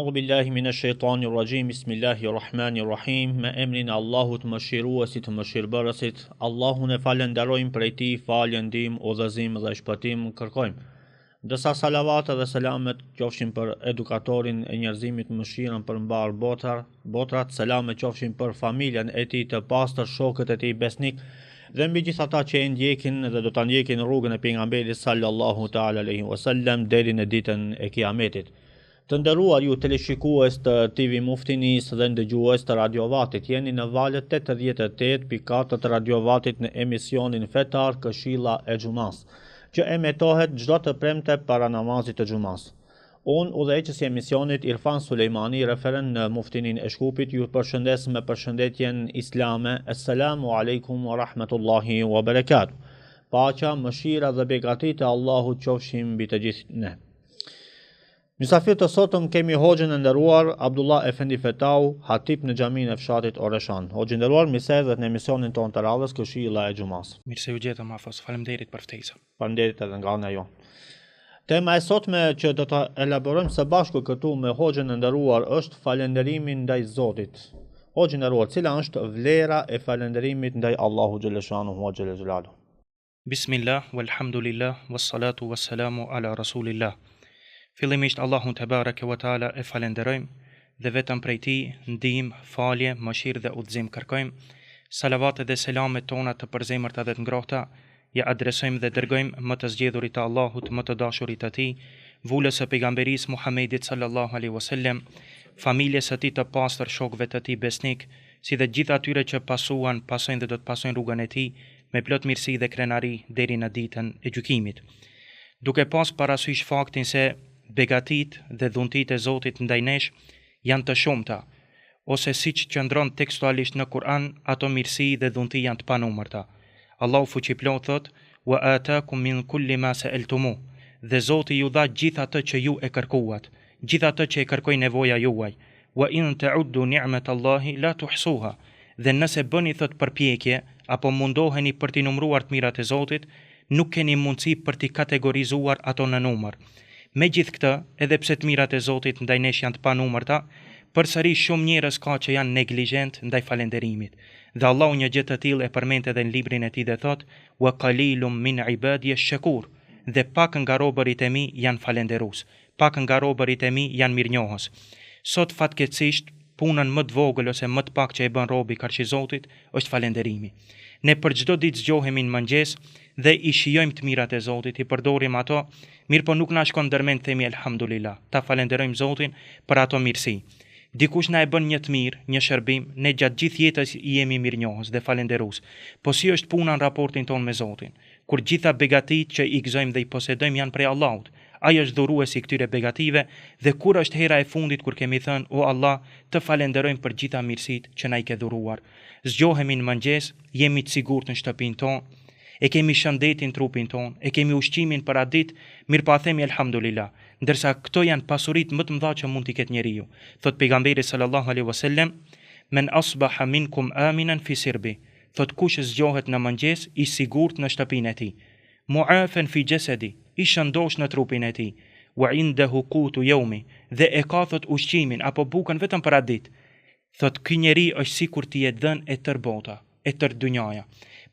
A'udhu billahi minash shaitanir rajim. Bismillahirrahmanirrahim. Me emrin e Allahut mëshiruesit, mëshirbërësit. Allahun e falenderojmë, prej tij falje, ndihmë, udhëzim dhe shpëtim kërkojmë. Dësa salavatet dhe selamet qofshin për edukatorin e njerëzimit, mëshirën për mbar botrat, selamet qofshin për familjen e tij të pastër, shokët e tij besnik dhe mbi gjithë ata që e ndjekin dhe do ta ndjekin rrugën e pejgamberit sallallahu ta'ala alaihi wasallam deri në ditën e Kiametit. Të nderuar ju teleshikues të TV Muftinis dhe ndëgjues të Radio Vatit, jeni në valët 88.4 të Radio Vatit në emisionin fetar Këshilla e Xumas, që emetohet çdo të premte para namazit të xumas. Unë, udhëheqësi i emisionit Irfan Sulejmani, referent në Muftinin e Shkupit, ju përshëndes me përshëndetjen islame. Assalamu alaikum wa rahmatullahi wa barakatuh. Paqja, mëshira dhe begatit e Allahut qofshin mbi të gjithë ne. Mysafir të sotëm kemi hoxhën e nderuar Abdullah Efendi Fetau, hatip në xhaminë e fshatit Oreshan. Hoxhë nderuar, mirë se erdhët në emisionin tonë të radhës Këshilla e Xumas. Mirë se u gjetëm afos. Faleminderit për ftesën. Faleminderit edhe nga ana jon. Tema e sotme që do ta elaborojmë së bashku këtu me hoxhën e nderuar është falënderimi ndaj Zotit. Hoxhë nderuar, cila është vlera e falënderimit ndaj Allahu xhaleshanuhu wa xhelalu? Bismillah, walhamdulillah, wassalatu wassalamu ala rasulillah. Fillimisht Allahun te bareke wa taala e falenderojmë dhe vetëm prej tij ndihmë, falje, mëshirë dhe udhëzim kërkojmë. Salavatet dhe selamet tona të përzemërta dhe të ngrohta ja adresojmë dhe dërgojmë më të zgjedhurit të Allahut, më të dashurit të tij, vulës së pejgamberisë Muhamedit sallallahu alaihi wasallam, familjes së tij të pastër, shokëve të tij besnik, si dhe gjithë atyre që pasojnë dhe do të pasojnë rrugën e tij me plot mirësi dhe krenari deri në ditën e gjykimit. Duke pas parasysh faktin se begatit dhe dhuntit e Zotit ndaj nesh janë të shumta, ose siç qëndron tekstualisht në Kur'an, ato mirësi dhe dhunti janë të panumërta. Allahu fuqiplot thot: "Wa atakum min kulli ma sa'altumu", dhe Zoti ju dha gjithë atë që ju e kërkuat, gjithë atë që e kërkoi nevoja juaj. "Wa in ta'uddu ni'matallahi la tuhsuha", dhe nëse bëni thot përpjekje apo mundoheni për t'i numëruar të mirat e Zotit, nuk keni mundësi për t'i kategorizuar ato në numër. Me gjithë këtë, edhe pse të mirat e Zotit ndaj nesh janë të panumërta, përsëri shumë njerëz ka që janë neglizhent ndaj falënderimit. Dhe Allahu një gjë të tillë e përmend edhe në librin e tij dhe thot: "Wa qalilum min ibadiy ash-shakur", dhe pak nga robërit e mi janë falënderues, pak nga robërit e mi janë mirënjohës. Sot fatkeqësisht punën më të vogël ose më të pak që e bën robi karshi Zotit është falënderimi. Ne për çdo ditë zgjohemi në mëngjes dhe i shijojmë të mirat e Zotit, i përdorim ato, mirë po nuk na shkon ndërmend themi elhamdulillah, ta falenderojmë Zotin për ato mirësi. Dikush na e bën një të mirë, një shërbim, ne gjatë gjithë jetës i jemi mirënjohës dhe falënderues. Po si është puna në raportin ton me Zotin, kur gjitha begatit që i gëzojmë dhe i posedojmë janë prej Allahut? Ai është dhuruesi këtyre begative dhe kur është hera e fundit kur kemi thënë: "O Allah, të falenderojmë për gjitha mirësitë që na i ke dhuruar." Zgjohemi në mëngjes, jemi të sigurt në shtëpinë tonë, e kemi shëndetin trupin ton, e kemi ushqimin për atë ditë, mirë pa themi elhamdulillah, ndërsa këto janë pasurit më të mëdha që mund t'i ketë njeriu. Thot pejgamberi sallallahu alaihi wasallam: "Men asbaha minkum aminan fi sirbi", thot kush zgjohet në mëngjes i sigurt në shtëpinë e tij, mu'afan fi jasadi, i shëndosh në trupin e tij, wa indahu qutu yawmi, dhe e ka thot ushqimin apo bukën vetëm për atë ditë. Thot ky njeri është sikur t'i jetë dhënë e tër bota, e tër dynjaja.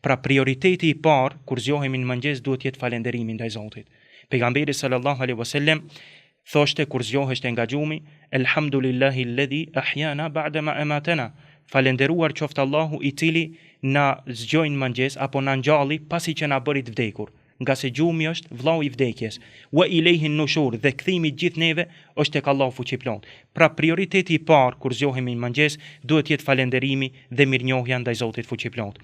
Pra prioriteti i parë kur zgjohemi në mëngjes duhet jetë falënderimi ndaj Zotit. Pejgamberi sallallahu alaihi wasallam thoshte kur zgjoheshte nga gjumi: "Elhamdulillahi alladhi ahyana ba'da ma amatana", falënderuar qoftë Allahu i cili na zgjoi në mëngjes apo na ngjalli pasi që na bëri të vdekur, nga se gjumi është vllau i vdekjes. Wa ilayhi nushur, dhe kthimi i gjithë neve është tek Allahu fuqiplot. Pra prioriteti i parë kur zgjohemi në mëngjes duhet jetë falënderimi dhe mirënjohja ndaj Zotit fuqiplot.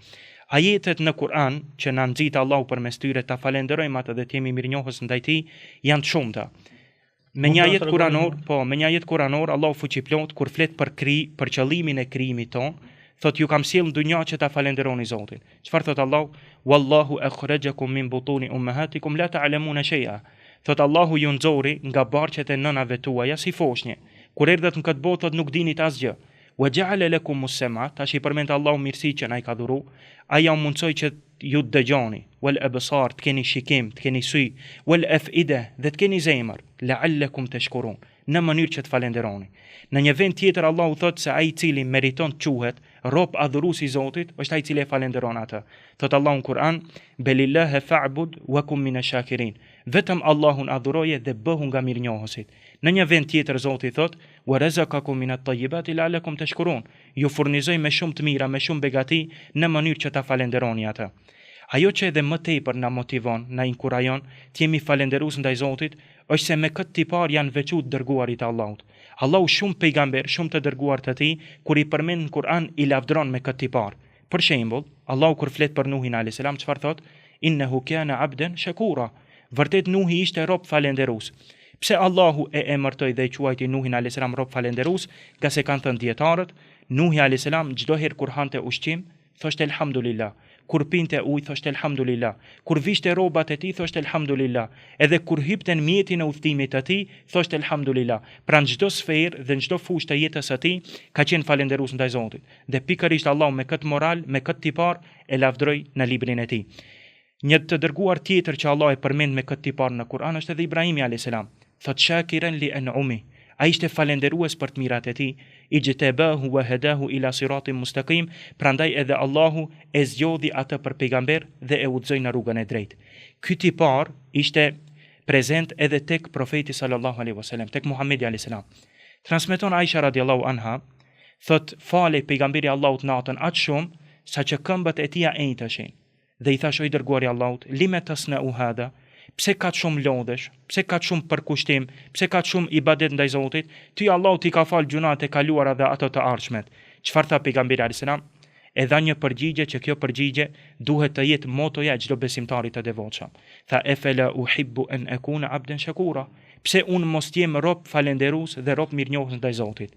Ajetet në Kur'an që na nxit Allahu përmes tyre ta falenderojmë atë dhe të jemi mirënjohës ndaj tij janë të shumta. Me një ajet kuranor Allahu fuqiplot kur flet për qëllimin e krijimit ton, thot ju kam sjell në dunja që ta falenderoni Zotin. Çfarë thot Allahu? "Wallahu akhrajakum min butuni ummahatikum la ta'lamuna shay'a", thot Allahu ju nxori nga barqet e nënave tuaja si foshnje. Kur erdhët në këtë botë nuk dinit asgjë. "Wa ja'ala lakum as-sam'a", tash i përmend Allahu mirësi që na i ka dhuru, ai ju mundsoi që ju të dëgjoni, "wal absar", të keni shikim, të keni sy, "wal af'ida", dhe të keni zemër, "la'allakum tashkurun", në mënyrë që të falenderoni. Në një vend tjetër Allahu thot se ai i cili meriton të quhet rob adhurues i Zotit është ai i cili e falenderon atë. Thot Allahu në Kur'an: "Belillahi fa'bud wa kum minash shakirin." Vetëm Allahun adhuroje dhe bëhu nga mirënjohësit. Në një vend tjetër Zoti thot: "Wa razaqakum minat tayyibati la'allakum tashkurun." Ju furnizoj me shumë të mira, me shumë begati në mënyrë që ta falenderoni atë. Ajo që edhe më tepër na motivon, na inkurajon të jemi falënderues ndaj Zotit, është se me këtë tipar janë veçuar dërguarit e Allahut. Allahu shumë pejgamber, shumë të dërguar të tij, kur i përmend në Kur'an i lavdron me këtë tipar. Për shembull, Allahu kur flet për Nuhin alayhis salam, çfarë thot? Innehu kana 'abdan shakura. Vërtet Nuhi ishte rob falënderues. Pse Allahu e emërtoi dhe e quajti Nuhin alayhis salam rob falënderues? Nga se kanë thënë dietarët, Nuhi alayhis salam çdo herë kur hante ushqim, thoshte elhamdulillah. Kur pinte ujë, thoshte elhamdulillah. Kur vishte rrobat e tij, thoshte elhamdulillah. Edhe kur hipte në mjetin e udhëtimit të tij, thoshte elhamdulillah. Pra në çdo sferë dhe në çdo fushë të jetës së tij ka qenë falënderues ndaj Zotit. Dhe pikërisht Allahu me këtë moral, me këtë tipar e lavdroi në librin e tij. Një të dërguar tjetër që Allah e përmend me këtë tipar në Kur'an është edhe Ibrahimi alayhis salam. Thot shakiran li an'umi. Ai ishte falënderues për të mirat e tij, ijtabahu wa hadahu ila siratin mustaqim, prandaj edhe Allahu e zgjodhi atë për pejgamber dhe e udhëzoi në rrugën e drejtë. Ky tipar ishte prezent edhe tek profeti sallallahu alaihi wasallam, tek Muhamedi alayhis salam. Transmeton Aisha radiallahu anha, thot falej pejgamberi Allahut natën aq shumë saqë këmbët e tija enjteshin. Dhe i thash o i dërguari Allahut, lime tasna'u hadha, pse ka shumë lodhesh, pse ka shumë përkushtim, pse ka shumë ibadet ndaj Zotit, ty Allahu ti ka fal gjunat e kaluara dhe ato të ardhshmet. Çfarë tha pejgamberi alayhis salam? E dha një përgjigje që kjo përgjigje duhet të jetë motoja e çdo besimtari të devotshëm. Tha efela uhibbu an akuna abdan shakura. Pse unë mos jem rob falënderues dhe rob mirënjohës ndaj Zotit.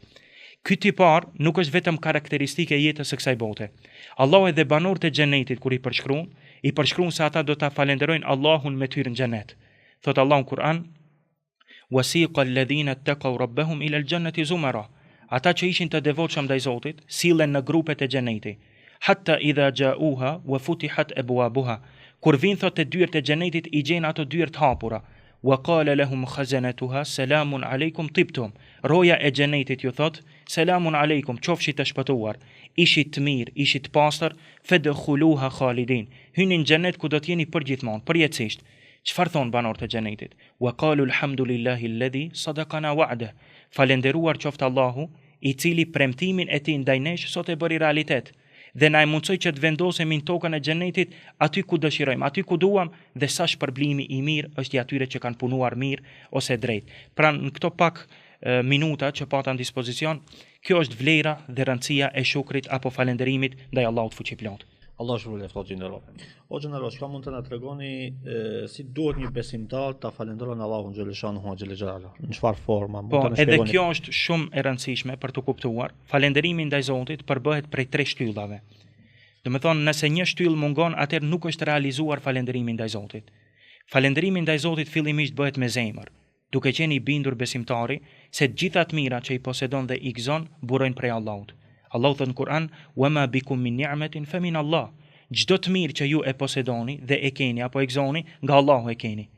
Ky tipar nuk është vetëm karakteristike e jetës së kësaj bote. Allahu edhe banorët e xhenetit kur i përshkruan se ata do ta falenderojnë Allahun me hyrje në xhenet. Thot Allahu në Kur'an: "Wasiqa alladhina ittaqaw rabbahum ila al-jannati zumara." Ata që ishin të devotshëm ndaj Zotit, sillen në grupet e xhenetit. Hatta idha ja'uha wa futihat abwabuha. Kur vin thot te dyert e xhenetit i gjen ato dyert hapura. Wa qala lahum khazanatuha salamun aleikum tibtum. Roja e xhenetit ju thot selamun aleikum, qofshit të shpëtuar, ishit të mirë, ishit të pastër, fadkhuluha khalidin. Hyni në xhenet ku do të jeni përgjithmonë, përjetësisht. Çfarë thon banorët e xhenetit? Wa qalu alhamdulillahi alladhi sadaqana wa'da. Falënderuar qoftë Allahu, i cili premtimin e tij ndaj nesh sot e bëri realitet. Dhe na e mundsoi që të vendosemi në tokën e xhenetit aty ku dëshirojmë, aty ku duam, dhe sa shpërblimi i mirë është i atyre që kanë punuar mirë ose drejt. Pra në këto pak minuta që pata në dispozicion, kjo është vlera dhe rëndësia e shukrit apo falënderimit ndaj Allahut fuqiplot. Allah shpëlbeft o xheneroj. O xheneroj, çka mund të na tregoni si duhet një besimtar ta falënderojë Allahun xhaleshanuhu xhalexhala? Në çfarë forma mund të na shpjegoni? Edhe kjo është shumë e rëndësishme për të kuptuar. Falënderimi ndaj Zotit përbohet prej 3 shtyllave. Do të thonë, nëse një shtyll mungon, atëherë nuk është realizuar falënderimi ndaj Zotit. Falënderimi ndaj Zotit fillimisht bëhet me zemër, duke qenë i bindur besimtari se të gjitha të mirat që i posedon dhe i gëzon burojnë prej Allahut. Allahu thot në Kur'an: "Wama bikum min ni'matin famin Allah." Çdo të mirë që ju e posedoni dhe e keni apo e gëzoni, nga Allahu e keni.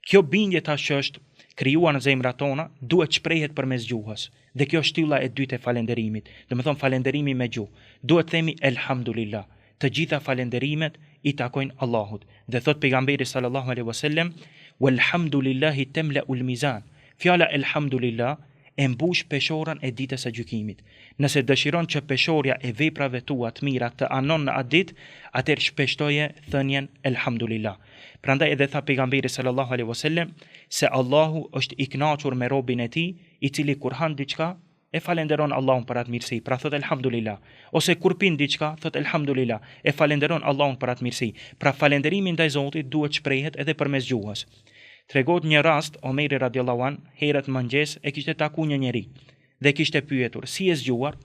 Kjo bindje tash që është krijuar në zemrat tona duhet shprehet përmes gjuhës. Dhe kjo është shtylla e dytë e falënderimit. Do të thonë falënderimi me gjuhë. Duhet themi elhamdulillah. Të gjitha falënderimet i takojnë Allahut. Dhe thot pejgamberi sallallahu alaihi wasallam: "Walhamdulillahi tamla'ul mizan." Fjala elhamdulillah e mbush peshorën e ditës së gjykimit. Nëse dëshiron që peshorja e veprave tua të mira të anon në atë ditë, atëherë shpeshtoje thënien elhamdulillah. Prandaj edhe tha pejgamberi sallallahu alaihi wasallam se Allahu është i kënaqur me robën e tij, i cili kur han diçka e falenderon Allahun për atë mirësi, pra thot elhamdulillah. Ose kur pin diçka, thot elhamdulillah, e falenderon Allahun për atë mirësi. Pra falënderimi ndaj Zotit duhet shprehet edhe përmes gjuhës. Tregohet një rast, Omeri radiallahu an, herët mëngjes e kishte taku një njeri dhe kishte pyetur, si e zgjuar?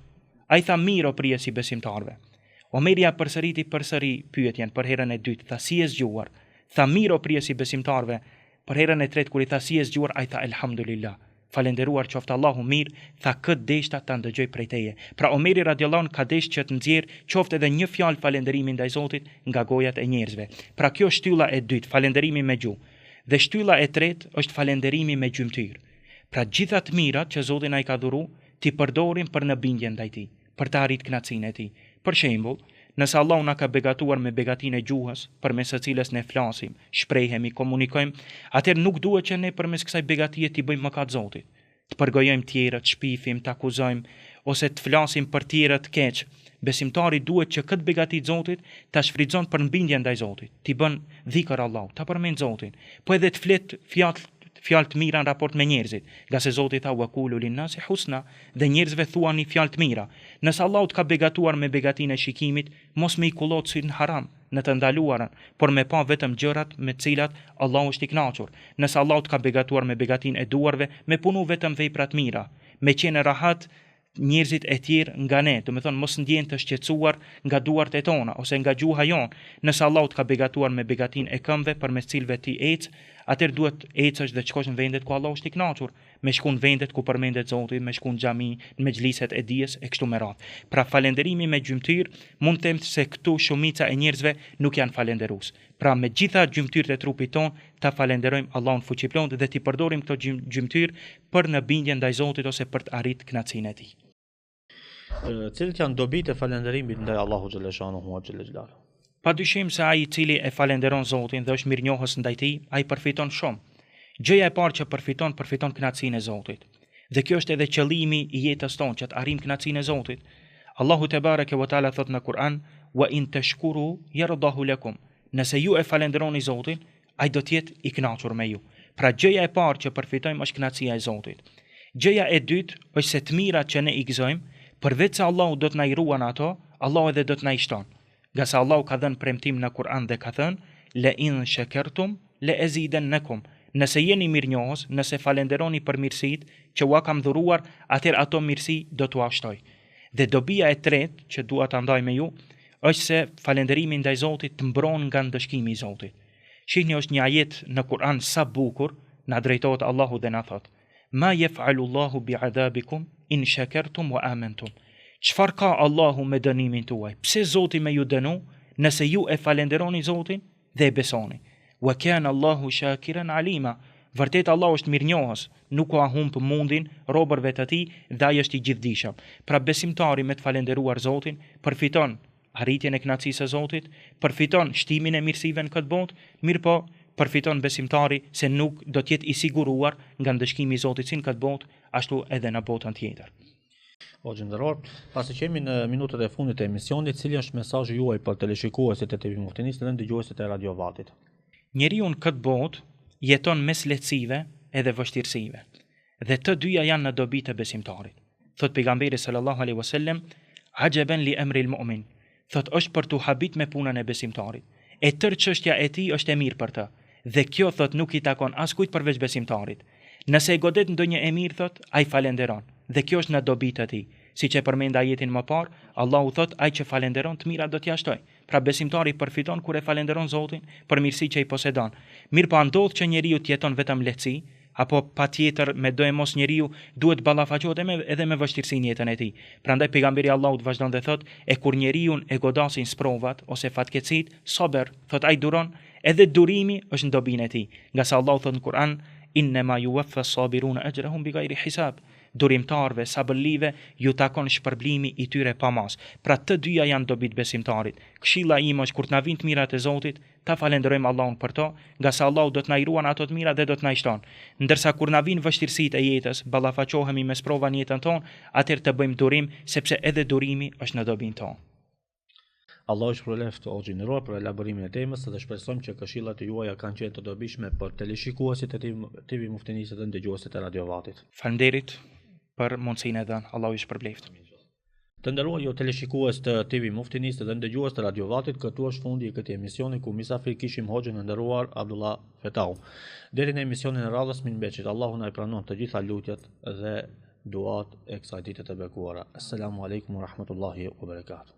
Ai tha, mirë o prijesi besimtarve. Omeri ja përsëriti pyetjen për herën e dytë, tha, si e zgjuar? Tha, mirë o prijesi besimtarve. Për herën e tretë kur i tha, si e zgjuar? Ai tha, elhamdulillah. Falenderuar qoftë Allahu mirë, tha, këtë deshta ta ndëgjoj prej teje. Pra Omeri radiallahu an ka desh që të nxjerr qoftë edhe një fjalë falënderimi ndaj Zotit nga gojat e njerëzve. Pra kjo shtylla e dytë, falënderimi me gjuhë. Dhe shtylla e tretë është falënderimi me gjymtyr. Pra gjitha të mirat që Zoti na i ka dhuru, ti përdorim për në bindje ndaj tij, për të arrit kënaqësinë e tij. Për shembull, nëse Allahu na ka begatuar me begatinë e gjuhës, përmes së cilës ne flasim, shprehemi, komunikojmë, atëherë nuk duhet që ne përmes kësaj begatie t'i bëjmë mëkat Zotit. Të përgojojmë tjerët, të shpifim, të akuzojmë ose të flasim për tjerët keq. Besimtari duhet që këtë begati të Zotit ta shfrytëzon për mbindje ndaj Zotit, t'i bën dhikër Allahut, ta përmend Zotin, po edhe të flet fjalë të mira në raport me njerëzit, nga se Zoti tha waqulu linnasi husna, dhe njerëzve thuani fjalë të mira. Nëse Allahu të ka begatuar me begatinë e shikimit, mos me i kullot sy në haram, në të ndaluarën, por me pa vetëm gjërat me të cilat Allahu është i kënaqur. Nëse Allahu të ka begatuar me begatinë e duarve, me punu vetëm vepra të mira, me qenë rahat njerëzit e tjerë nga ne, do të thonë mos ndjen të shqetësuar nga duart e tona ose nga gjuha jon. Nëse Allahu të ka begatuar me begatinë e këmbëve përmes cilëve ti ec, atëherë duhet ecësh dhe të shkosh në vendet ku Allahu është i kënaqur, me shku në vendet ku përmendet Zoti, me shku në xhami, në mexhliset e dijes e kështu me radhë. Pra falënderimi me gjymtyr, mund të them se këtu shumica e njerëzve nuk janë falënderues. Pra me gjitha gjymtyrët e trupit ton, ta falenderojmë Allahun fuqiplot dhe ti përdorim këto gjymtyr për në bindje ndaj Zotit ose për të arritur kënaqësinë e tij. Cilët janë dobitë e falënderimit ndaj Allahu xhaleshanuhu xhalal. Pa dyshim se ai i cili e falenderon Zotin dhe është mirënjohës ndaj tij, ai përfiton shumë. Gjëja e parë që përfiton kënaqësinë e Zotit. Dhe kjo është edhe qëllimi i jetës tonë, që të arrijmë kënaqësinë e Zotit. Allahu te bareke ve teala thot në Kur'an: "Wa in tashkuru yardahu lakum." Nëse ju e falenderoni Zotin, ai do të jetë i kënaqur me ju. Pra gjëja e parë që përfitojmë është kënaqësia e Zotit. Gjëja e dytë është se të mirat që ne i gëzojmë, përveç se Allahu do të na i ruan ato, Allahu edhe do të na i shton. Nga se Allahu ka dhënë premtim në Kur'an dhe ka thënë: "La in shakartum la azidannakum." Nëse jeni mirënjohës, nëse falenderoni për mirësitë që ua kam dhuruar, atëherë ato mirësi do t'u ashtoj. Dhe dobia e tretë që dua ta ndaj me ju është se falenderimi ndaj Zotit të mbron nga ndëshkimi i Zotit. Shihni, është një ajet në Kur'an sa bukur, na drejtohet Allahu dhe na thot: "Ma yaf'alu Allahu bi'adabikum in shakartum wa amantum." Çfarë ka Allahu me dënimin tuaj? Pse Zoti me ju dënu nëse ju e falenderoni Zotin dhe e besoni? Wa kana Allahu shakiran alima. Vërtet Allahu është mirënjohës, nuk ka humb mundin robërve të tij dhe ai është i gjithdijshëm. Pra besimtari me të falenderuar Zotin përfiton arritjen e kënaqësisë së Zotit, përfiton shtimin e mirësive në këtë botë, mirëpo përfiton besimtari se nuk do të jetë i siguruar nga ndëshkimi i Zotit si në këtë botë, ashtu edhe në botën tjetër. O gjendëror, pasi që jemi në minutët e fundit të emisionit, cili është mesazhi juaj për teleshikuesit e TV Muftinisë dhe dëgjuesit e Radio Vatit? Njeriu në këtë botë jeton mes lehtësive edhe vështirësive. Dhe të dyja janë në dobi të besimtarit. Thot pejgamberi sallallahu alaihi wasallam: "Ajaban li amri al-mu'min." Thot është për tu habit me punën e besimtarit. E tërë çështja e tij është e mirë për të. Dhe kjo thot nuk i takon askujt përveç besimtarit. Nëse e godet ndonjë e mirë thot, ai falenderon. Dhe kjo është në dobi të tij. Siç e përmend ajetin më parë, Allahu thot ai që falenderon të mira do t'ia shtoj. Pra besimtari përfiton kur e falenderon Zotin për mirësitë që i posedon. Mirë po ndodh që njeriu të jeton vetëm lehtësi, apo patjetër me do e mos njeriu duhet ballafaqohet edhe me vështirësinë jetën e tij. Prandaj pejgamberi Allahut vazhdon dhe thot: "E kur njeriu e godasin sprovat ose fatkeqësit, sabër, thot ai duron, edhe durimi është në dobinë e tij." Nga sa Allahu thot në Kur'an: "Innama yuwaffa as-sabiruna ajrahum bighayri hisab." Durimtarve, sabërlive, ju takon shpërblimi i tyre pa mas. Pra të dyja janë dobit besimtarit. Këshilla ime është kur të na vinë të mirat e Zotit, ta falenderojmë Allahun për to, nga sa Allahu do të na i ruan ato të mira dhe do të na i shton. Ndërsa kur na vinë vështirësitë e jetës, ballafaqohemi me sprova në jetën tonë, atëherë të bëjmë durim, sepse edhe durimi është në dobin tonë. Allah është shpëleft o gjinëror për elaborimin e temës dhe shpresojmë që këshillat e juaja kanë qenë të dobishme për teleshikuesit e TV Muftinisë dhe dëgjuesit e Radio Vatit. Faleminderit për mundësinë e dhënë. Allahu ju shpërbleft. Të nderuar ju teleshikues të TV Muftinisë dhe dëgjues të Radio Vatit, këtu është fundi i këtij emisioni ku mysafir kishim hoxhën e nderuar Abdullah Fetau. Deri në emisionin e radhës minbeçit, Allahu na i pranon të gjitha lutjet dhe duat e kësaj dite të bekuara. Assalamu alaikum wa rahmatullahi wa barakatuh.